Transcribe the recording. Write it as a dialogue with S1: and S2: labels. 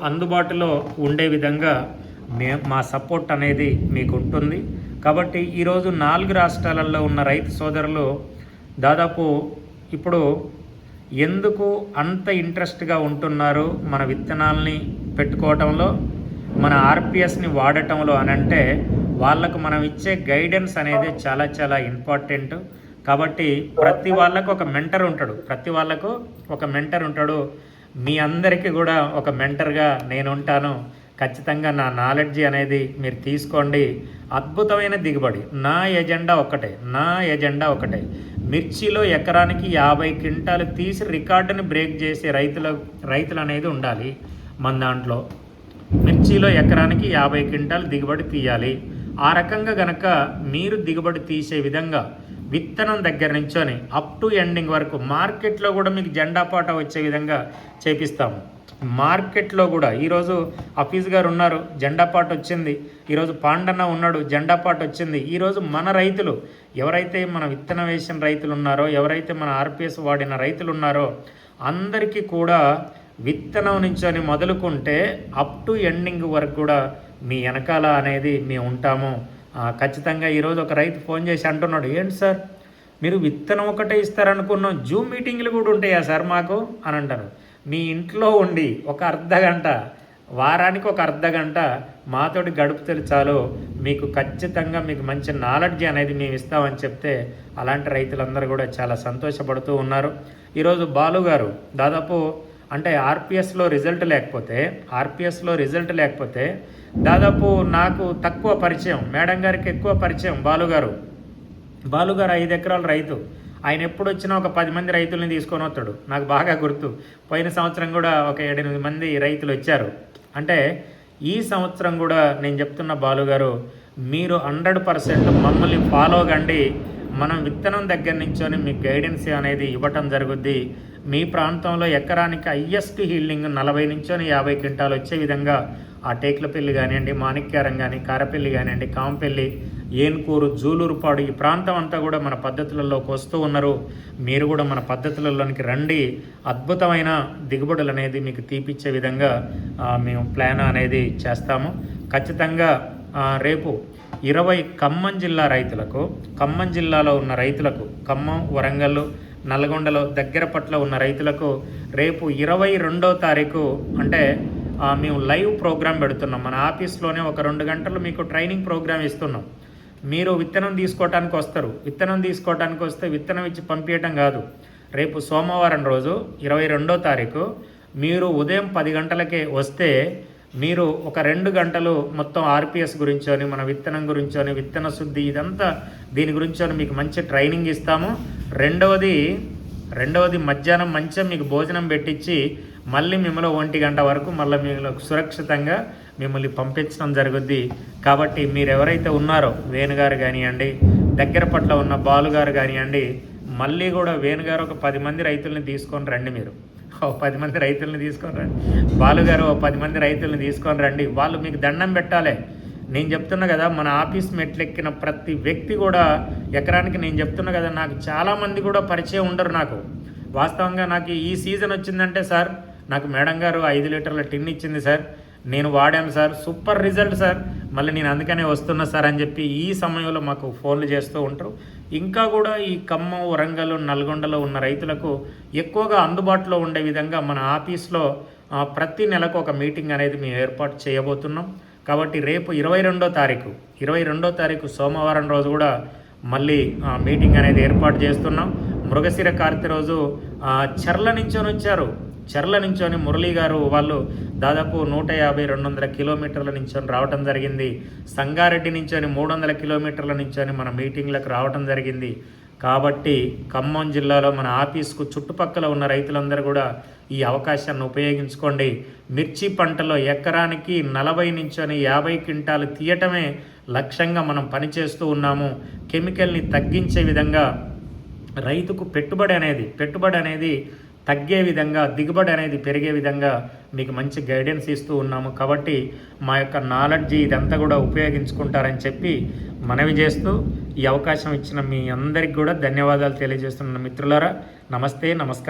S1: అందుబాటులో ఉండే విధంగా మా సపోర్ట్ అనేది మీకు ఉంటుంది. కాబట్టి ఈరోజు 4 రాష్ట్రాలలో ఉన్న రైతు సోదరులు దాదాపు ఇప్పుడు ఎందుకు అంత ఇంట్రెస్ట్గా ఉంటున్నారు మన విత్తనాలని పెట్టుకోవటంలో, మన ఆర్పిఎస్ని వాడటంలో అనంటే వాళ్ళకు మనం ఇచ్చే గైడెన్స్ అనేది చాలా చాలా ఇంపార్టెంట్. కాబట్టి ప్రతి వాళ్ళకు ఒక మెంటర్ ఉంటాడు. మీ అందరికీ కూడా ఒక మెంటర్గా నేను ఉంటాను. ఖచ్చితంగా నా నాలెడ్జ్ అనేది మీరు తీసుకోండి. అద్భుతమైన దిగుబడి. నా ఎజెండా ఒకటే, మిర్చిలో ఎకరానికి 50 క్వింటాలు తీసి రికార్డుని బ్రేక్ చేసే రైతులు అనేది ఉండాలి. మన దాంట్లో మిర్చిలో ఎకరానికి 50 క్వింటాలు దిగుబడి తీయాలి. ఆ రకంగా గనక మీరు దిగుబడి తీసే విధంగా విత్తనం దగ్గర నుంచొని అప్ టు ఎండింగ్ వరకు మార్కెట్లో కూడా మీకు జెండా పాట వచ్చే విధంగా చేపిస్తాము. మార్కెట్లో కూడా ఈరోజు హఫీజ్ గారు ఉన్నారు, జెండా పాట వచ్చింది. ఈరోజు పాండన్న ఉన్నాడు, జెండా పాట వచ్చింది. ఈరోజు మన రైతులు ఎవరైతే మన విత్తనం వేసిన రైతులు ఉన్నారో, ఎవరైతే మన ఆర్పిఎస్ వాడిన రైతులు ఉన్నారో అందరికీ కూడా విత్తనం నుంచి మొదలుకుంటే అప్ టు ఎండింగ్ వరకు కూడా మీ వెనకాల అనేది మేము ఉంటాము. ఖచ్చితంగా ఈరోజు ఒక రైతు ఫోన్ చేసి అంటున్నాడు, ఏంటి సార్ మీరు విత్తనం ఒకటే ఇస్తారనుకున్నాం, జూమ్ మీటింగ్లు కూడా ఉంటాయా సార్ మాకు అని అంటారు. మీ ఇంట్లో ఉండి ఒక అర్ధగంట, వారానికి ఒక అర్ధగంట మాతోటి గడుపుతే చాలు, మీకు ఖచ్చితంగా మీకు మంచి నాలెడ్జ్ అనేది మేము ఇస్తామని చెప్తే అలాంటి రైతులందరూ కూడా చాలా సంతోషపడుతూ ఉన్నారు. ఈరోజు బాలు గారు దాదాపు అంటే ఆర్పిఎస్లో రిజల్ట్ లేకపోతే దాదాపు నాకు తక్కువ పరిచయం, మేడం గారికి ఎక్కువ పరిచయం. బాలు గారు 5 ఎకరాల రైతు. ఆయన ఎప్పుడు వచ్చినా ఒక 10 మంది రైతుల్ని తీసుకొని వస్తాడు. నాకు బాగా గుర్తు, పోయిన సంవత్సరం కూడా ఒక 7-8 మంది రైతులు వచ్చారు. అంటే ఈ సంవత్సరం కూడా నేను చెప్తున్న బాలు గారు, మీరు 100% మమ్మల్ని ఫాలో కండి. మనం విత్తనం దగ్గర నుంచొని మీకు గైడెన్స్ అనేది ఇవ్వటం జరుగుద్ది. మీ ప్రాంతంలో ఎకరానికి హైయెస్ట్ హీల్డింగ్ 40 నుంచి 50 క్వింటాలు వచ్చే విధంగా ఆ టేకులపల్లి కానివ్వండి, మాణిక్యారం కానీ, కారపల్లి కానివ్వండి, కాంపల్లి, ఏన్కూరు, జూలూరుపాడు ఈ ప్రాంతం అంతా కూడా మన పద్ధతులలోకి వస్తూ ఉన్నారు. మీరు కూడా మన పద్ధతులలోనికి రండి. అద్భుతమైన దిగుబడులు అనేది మీకు తీపిచ్చే విధంగా మేము ప్లాన్ అనేది చేస్తాము. ఖచ్చితంగా రేపు 20 ఖమ్మం జిల్లాలో ఉన్న రైతులకు, ఖమ్మం, వరంగల్, నల్గొండలో దగ్గర పట్ల ఉన్న రైతులకు రేపు 22వ తారీఖు అంటే మేము లైవ్ ప్రోగ్రాం పెడుతున్నాం. మన ఆఫీస్లోనే ఒక 2 గంటలు మీకు ట్రైనింగ్ ప్రోగ్రాం ఇస్తున్నాం. మీరు విత్తనం తీసుకోవటానికి వస్తారు. విత్తనం తీసుకోవటానికి వస్తే విత్తనం ఇచ్చి పంపించడం కాదు. రేపు సోమవారం రోజు 22వ తారీఖు మీరు ఉదయం 10 గంటలకే వస్తే మీరు ఒక 2 గంటలు మొత్తం ఆర్పిఎస్ గురించోని, మన విత్తనం గురించోని, విత్తన శుద్ధి ఇదంతా దీని గురించోని మీకు మంచి ట్రైనింగ్ ఇస్తాము. రెండవది మధ్యాహ్నం మంచిగా మీకు భోజనం పెట్టించి మళ్ళీ మిమ్మల్ని 1 గంట వరకు మళ్ళీ మీరు సురక్షితంగా మిమ్మల్ని పంపించడం జరుగుద్ది. కాబట్టి మీరు ఎవరైతే ఉన్నారో వేణుగారు కానివ్వండి, దగ్గర పట్ల ఉన్న బాలుగారు కానివ్వండి, మళ్ళీ కూడా వేణుగారు ఒక 10 మంది రైతుల్ని తీసుకొని రండి. మీరు 10 మంది రైతుల్ని తీసుకొని రండి. బాలుగారు 10 మంది రైతుల్ని తీసుకొని రండి. వాళ్ళు మీకు దండం పెట్టాలి. నేను చెప్తున్నా కదా, మన ఆఫీస్ మెట్లెక్కిన ప్రతి వ్యక్తి కూడా ఎకరానికి నేను చెప్తున్నా కదా, నాకు చాలామంది కూడా పరిచయం ఉండరు. నాకు వాస్తవంగా నాకు ఈ సీజన్ వచ్చిందంటే సార్ నాకు మేడం గారు 5 లీటర్ల టిన్ ఇచ్చింది సార్, నేను వాడాను సార్, సూపర్ రిజల్ట్ సార్, మళ్ళీ నేను అందుకనే వస్తున్నా సార్ అని చెప్పి ఈ సమయంలో మాకు ఫోన్లు చేస్తూ ఉంటారు. ఇంకా కూడా ఈ ఖమ్మం, వరంగల్, నల్గొండలో ఉన్న రైతులకు ఎక్కువగా అందుబాటులో ఉండే విధంగా మన ఆఫీస్లో ప్రతి నెలకు ఒక మీటింగ్ అనేది మేము ఏర్పాటు చేయబోతున్నాం. కాబట్టి రేపు 22వ తారీఖు సోమవారం రోజు కూడా మళ్ళీ మీటింగ్ అనేది ఏర్పాటు చేస్తున్నాం. మృగశిర కార్తె రోజు చెర్ల నుంచొని మురళీ గారు వాళ్ళు దాదాపు 150-200 కిలోమీటర్ల నుంచొని రావటం జరిగింది. సంగారెడ్డి నుంచొని 300 కిలోమీటర్ల నుంచొని మన మీటింగ్లకు రావటం జరిగింది. కాబట్టి ఖమ్మం జిల్లాలో మన ఆఫీస్కు చుట్టుపక్కల ఉన్న రైతులందరూ కూడా ఈ అవకాశాన్ని ఉపయోగించుకోండి. మిర్చి పంటలో ఎకరానికి 40 నుంచి 50 క్వింటాలు తీయటమే లక్ష్యంగా మనం పనిచేస్తూ ఉన్నాము. కెమికల్ని తగ్గించే విధంగా రైతుకు పెట్టుబడి అనేది తగ్గే విధంగా, దిగుబడి అనేది పెరిగే విధంగా మీకు మంచి గైడెన్స్ ఇస్తూ ఉన్నాము. కాబట్టి మా యొక్క నాలెడ్జ్ ఇదంతా కూడా ఉపయోగించుకుంటారని చెప్పి మనవి చేస్తూ ఈ అవకాశం ఇచ్చిన మీ అందరికి కూడా ధన్యవాదాలు తెలియజేస్తున్న మిత్రులారా, నమస్తే, నమస్కారం.